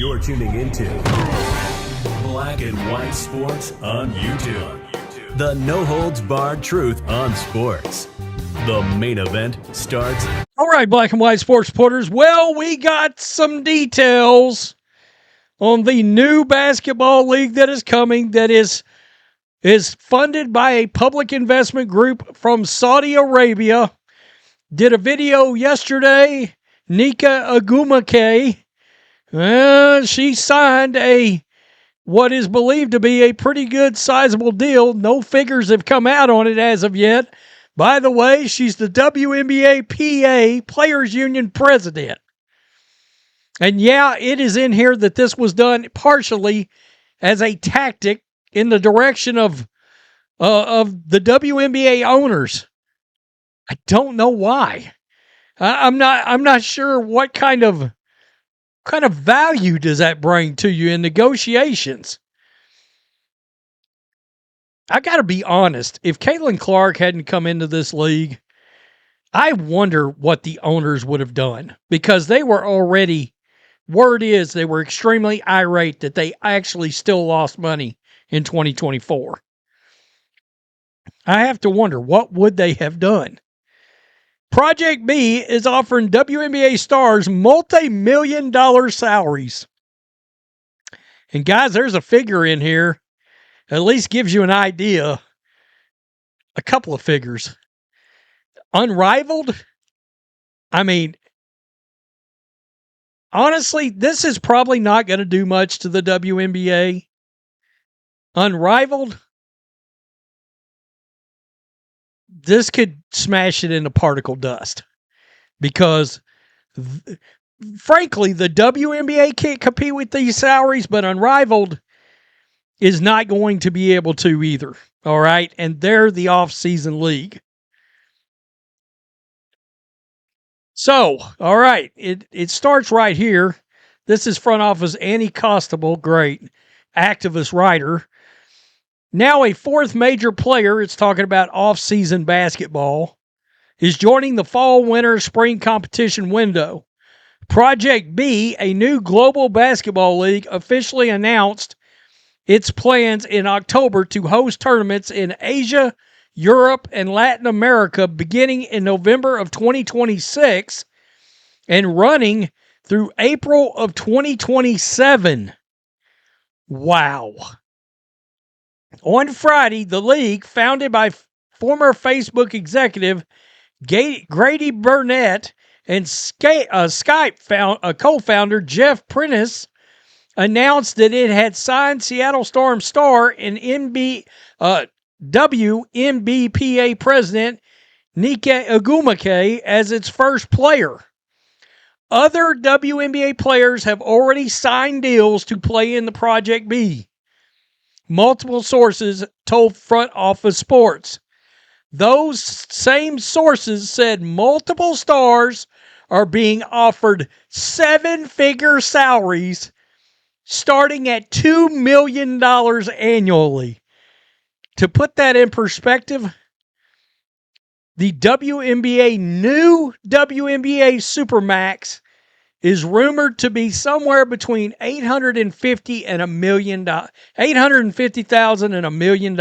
You're tuning into Black and White Sports on YouTube. The no-holds-barred truth on sports. The main event starts. All right, Black and White Sports supporters. Well, we got some details on the new basketball league that is coming that is funded by a public investment group from Saudi Arabia. Did a video yesterday. Nika Agumake, she signed what is believed to be a pretty good sizable deal. No figures have come out on it as of yet. By the way, she's the WNBA PA Players Union president. And yeah, it is in here that this was done partially as a tactic in the direction of the WNBA owners. I don't know why. I'm not sure what kind of value does that bring to you in negotiations. I got to be honest. If Caitlin Clark hadn't come into this league, I wonder what the owners would have done, because they were already, word is they were extremely irate that they actually still lost money in 2024. I have to wonder, what would they have done? Project B is offering WNBA stars multi-million-dollar salaries. And guys, there's a figure in here. At least gives you an idea. A couple of figures. Unrivaled. I mean, honestly, this is probably not going to do much to the WNBA. Unrivaled. This could smash it into particle dust, because frankly, the WNBA can't compete with these salaries, but Unrivaled is not going to be able to either. All right. And they're the off-season league. So, all right. It starts right here. This is front office Annie Costable, great activist writer. Now a fourth major player, it's talking about off-season basketball, is joining the fall, winter, spring competition window. Project B, a new global basketball league, officially announced its plans in October to host tournaments in Asia, Europe, and Latin America beginning in November of 2026 and running through April of 2027. Wow. On Friday, the league, founded by former Facebook executive Grady Burnett and Skype co-founder Jeff Prentice, announced that it had signed Seattle Storm star and WNBPA president Nika Agumake as its first player. Other WNBA players have already signed deals to play in the Project B. Multiple sources told Front Office Sports. Those same sources said multiple stars are being offered seven-figure salaries starting at $2 million annually. To put that in perspective, the new WNBA Supermax is rumored to be somewhere between $850,000 and $1 million. $850,000 and $1 million.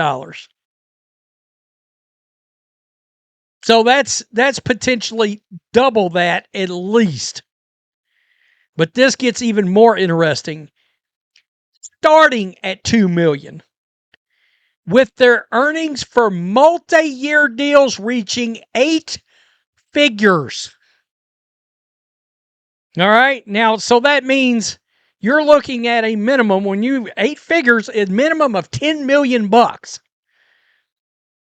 So that's potentially double that at least. But this gets even more interesting. Starting at $2 million, with their earnings for multi-year deals reaching 8 figures. All right. Now, so that means you're looking at a minimum, 8 figures, a minimum of $10 million.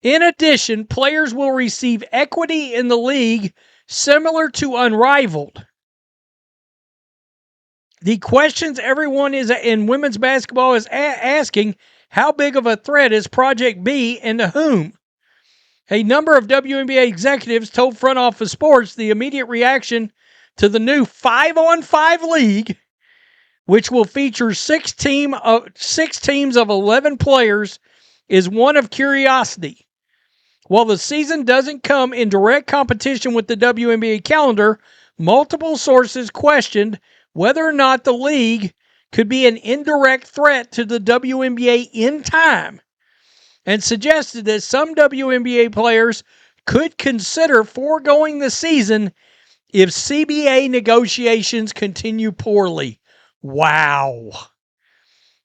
In addition, players will receive equity in the league similar to Unrivaled. The questions everyone is in women's basketball is asking, how big of a threat is Project B and to whom? A number of WNBA executives told Front Office Sports the immediate reaction to the new 5-on-5 league, which will feature 6 teams of 11 players, is one of curiosity. While the season doesn't come in direct competition with the WNBA calendar, multiple sources questioned whether or not the league could be an indirect threat to the WNBA in time, and suggested that some WNBA players could consider foregoing the season if CBA negotiations continue poorly. Wow.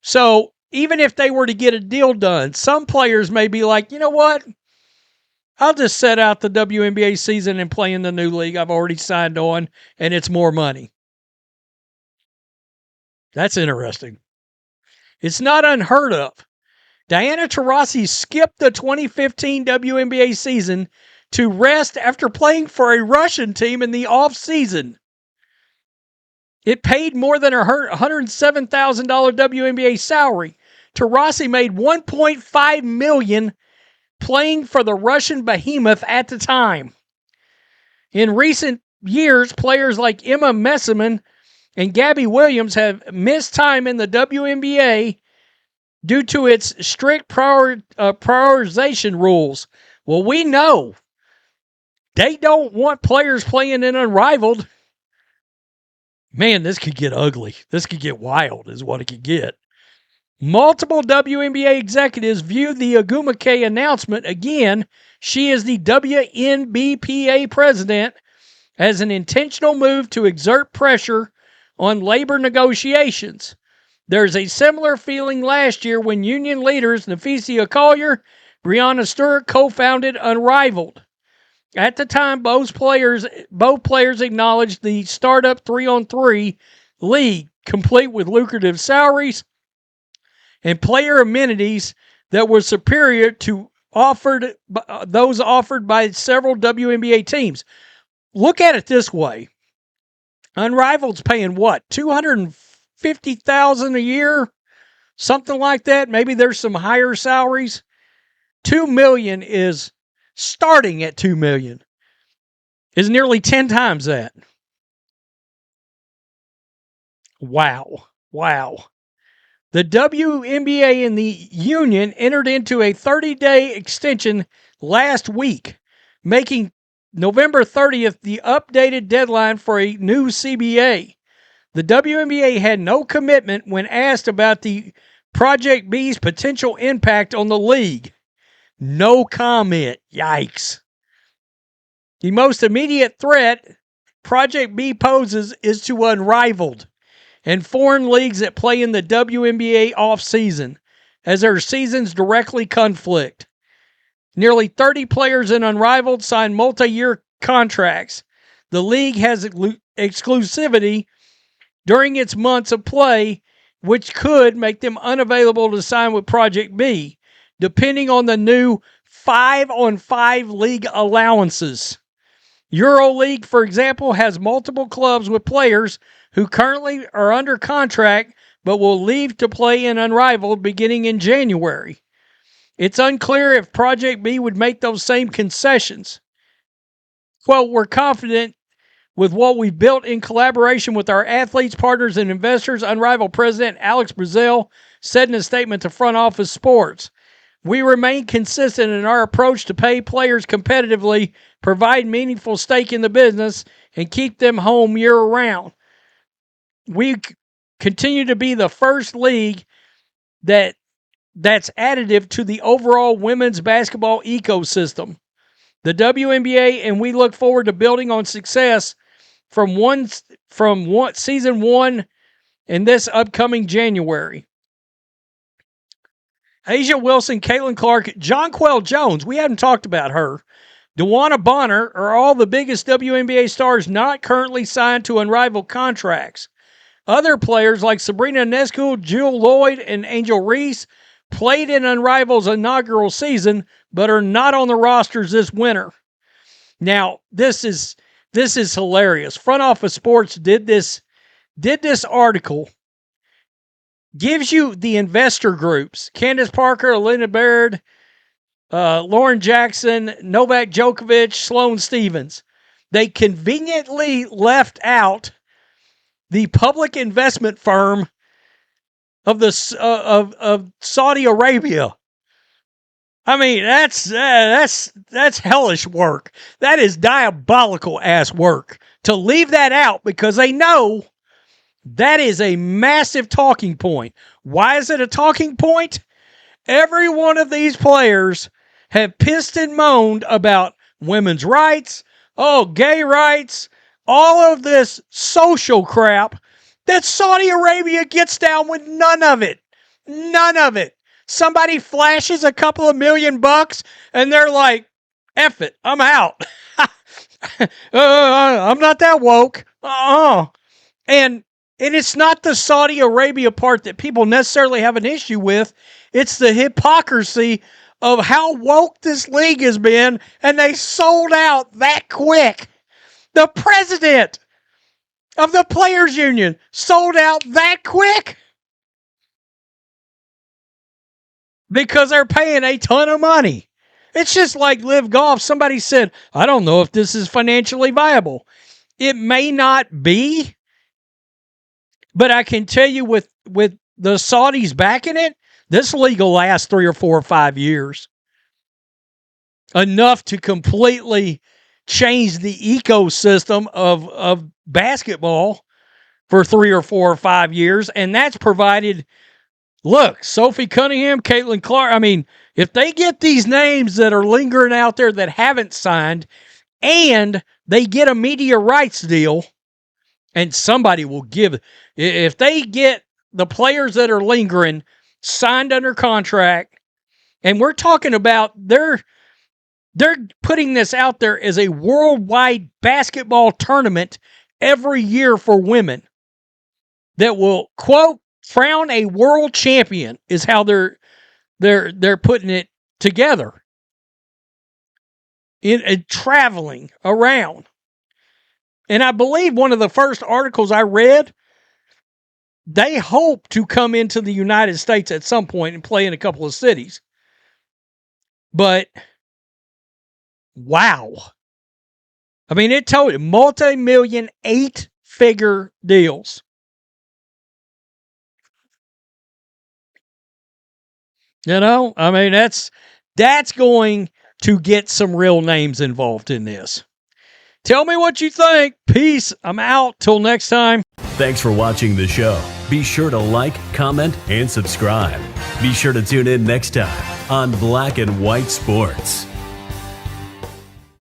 So even if they were to get a deal done, some players may be like, you know what? I'll just set out the WNBA season and play in the new league I've already signed on, and it's more money. That's interesting. It's not unheard of. Diana Taurasi skipped the 2015 WNBA season to rest after playing for a Russian team in the offseason. It paid more than her $107,000 WNBA salary. Taurasi made $1.5 million playing for the Russian behemoth at the time. In recent years, players like Emma Messiman and Gabby Williams have missed time in the WNBA due to its strict prioritization rules. Well, we know they don't want players playing in Unrivaled. Man, this could get ugly. This could get wild is what it could get. Multiple WNBA executives view the Ogwumike announcement, again, she is the WNBPA president, as an intentional move to exert pressure on labor negotiations. There's a similar feeling last year when union leaders Nafisia Collier, Brianna Stewart co-founded Unrivaled. At the time, both players acknowledged the startup 3-on-3 league, complete with lucrative salaries and player amenities that were superior to those offered by several WNBA teams. Look at it this way. Unrivaled's paying what? $250,000 a year? Something like that. Maybe there's some higher salaries. $2 million is starting at $2 million. Is nearly 10 times that. Wow. The WNBA and the union entered into a 30-day extension last week, making November 30th the updated deadline for a new CBA. The WNBA had no commitment when asked about the Project B's potential impact on the league. No comment. Yikes. The most immediate threat Project B poses is to Unrivaled and foreign leagues that play in the WNBA offseason, as their seasons directly conflict. Nearly 30 players in Unrivaled signed multi-year contracts. The league has exclusivity during its months of play, which could make them unavailable to sign with Project B, depending on the new 5-on-5 league allowances. EuroLeague, for example, has multiple clubs with players who currently are under contract but will leave to play in Unrivaled beginning in January. It's unclear if Project B would make those same concessions. Quote, we're confident with what we've built in collaboration with our athletes, partners, and investors, Unrivaled President Alex Brazil said in a statement to Front Office Sports. We remain consistent in our approach to pay players competitively, provide meaningful stake in the business, and keep them home year-round. We continue to be the first league that's additive to the overall women's basketball ecosystem. The WNBA, and we look forward to building on success from season 1 in this upcoming January. Asia Wilson, Caitlin Clark, Jonquel Jones, we haven't talked about her. DeWanna Bonner are all the biggest WNBA stars not currently signed to Unrivaled contracts. Other players like Sabrina Ionescu, Jewel Lloyd, and Angel Reese played in Unrivaled's inaugural season, but are not on the rosters this winter. Now, this is hilarious. Front Office Sports did this article. Gives you the investor groups: Candace Parker, Elena Baird, Lauren Jackson, Novak Djokovic, Sloane Stephens. They conveniently left out the public investment firm of Saudi Arabia. I mean, that's hellish work. That is diabolical ass work to leave that out, because they know That is a massive talking point. Why is it a talking point? Every one of these players have pissed and moaned about women's rights, gay rights, all of this social crap that Saudi Arabia gets down with none of it. None of it. Somebody flashes a couple of $1,000,000 and they're like, F it, I'm out. I'm not that woke. And it's not the Saudi Arabia part that people necessarily have an issue with. It's the hypocrisy of how woke this league has been, and they sold out that quick. The president of the Players Union sold out that quick because they're paying a ton of money. It's just like Live Golf. Somebody said, I don't know if this is financially viable. It may not be, but I can tell you with the Saudis backing it, this league will last 3 or 4 or 5 years. Enough to completely change the ecosystem of basketball for 3 or 4 or 5 years. And that's provided, look, Sophie Cunningham, Caitlin Clark. I mean, if they get these names that are lingering out there that haven't signed and they get a media rights deal, and somebody will give, if they get the players that are lingering signed under contract, and we're talking about they're putting this out there as a worldwide basketball tournament every year for women that will, quote, crown a world champion is how they're putting it together in traveling around. And I believe one of the first articles I read, they hope to come into the United States at some point and play in a couple of cities. But wow. I mean, it told you multi-million, 8-figure deals. You know, I mean, that's going to get some real names involved in this. Tell me what you think. Peace. I'm out. Till next time. Thanks for watching the show. Be sure to like, comment, and subscribe. Be sure to tune in next time on Black and White Sports.